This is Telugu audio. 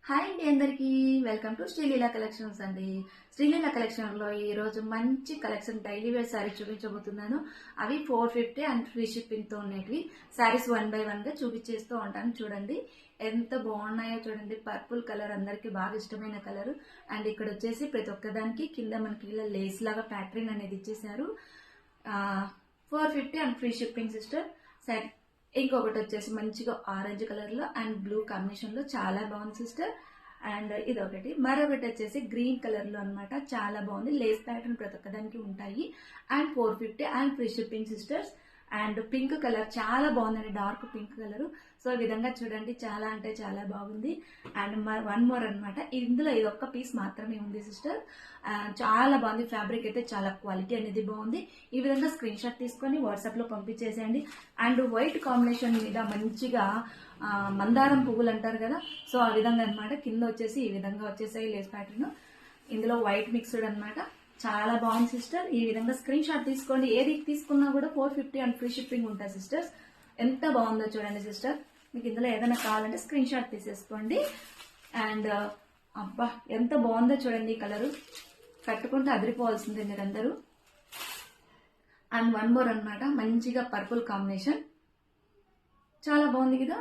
హాయ్ అండి అందరికి వెల్కమ్ టు శ్రీలీల కలెక్షన్స్ అండి. శ్రీలీల కలెక్షన్ లో ఈ రోజు మంచి కలెక్షన్ డైలీ వేర్ శారీ చూపించబోతున్నాను. అవి 450 అండ్ ఫ్రీ షిప్పింగ్ తో ఉండేవి శారీస్ 1 by 1 గా చూపించేస్తూ ఉంటాను. చూడండి ఎంత బాగున్నాయో చూడండి. పర్పుల్ కలర్ అందరికి బాగా ఇష్టమైన కలర్. అండ్ ఇక్కడ వచ్చేసి ప్రతి ఒక్కదానికి కింద మనకి ఇలా లేస్ లాగా ప్యాటర్న్ అనేది ఇచ్చేసారు. 450 అండ్ ఫ్రీ షిప్పింగ్ సిస్టర్. ఇంకొకటి వచ్చేసి మంచిగా ఆరెంజ్ కలర్ లో అండ్ బ్లూ కాంబినేషన్ లో చాలా బాగుంది సిస్టర్. అండ్ ఇదొకటి, మరొకటి వచ్చేసి గ్రీన్ కలర్ లో అనమాట. చాలా బాగుంది. లేస్ ప్యాటర్న్ ప్రతి ఒక్కదానికి ఉంటాయి. And 450 and free shipping sisters. And pink colour చాలా బాగుందండి, డార్క్ పింక్ కలర్. సో ఈ విధంగా చూడండి, చాలా అంటే చాలా బాగుంది. అండ్ వన్ మోర్ అనమాట. ఇందులో ఇది ఒక్క పీస్ మాత్రమే ఉంది సిస్టర్. చాలా బాగుంది. ఫ్యాబ్రిక్ అయితే చాలా క్వాలిటీ అనేది బాగుంది. ఈ విధంగా స్క్రీన్ షాట్ తీసుకొని వాట్సాప్ లో పంపించేసేయండి. అండ్ వైట్ కాంబినేషన్ మీద మంచిగా మందారం పువ్వులు అంటారు కదా, సో ఆ విధంగా అనమాట. కింద వచ్చేసి ఈ విధంగా వచ్చేసాయి లేస్ ప్యాటర్న్. ఇందులో వైట్ మిక్స్డ్ అనమాట. చాలా బాగుంది సిస్టర్. ఈ విధంగా స్క్రీన్ షాట్ తీసుకోండి. ఏది తీసుకున్నా కూడా 450 అండ్ ఫ్రీ షిప్పింగ్ ఉంటాయి సిస్టర్స్. ఎంత బాగుందో చూడండి సిస్టర్. మీకు ఇందులో ఏదైనా కావాలంటే స్క్రీన్ షాట్ తీసేసుకోండి. అండ్ అబ్బా ఎంత బాగుందో చూడండి. ఈ కలరు కట్టుకుంటే అదిరిపోవాల్సిందే మీరందరూ. అండ్ వన్ మోర్ అనమాట, మంచిగా పర్పుల్ కాంబినేషన్. చాలా బాగుంది కదా.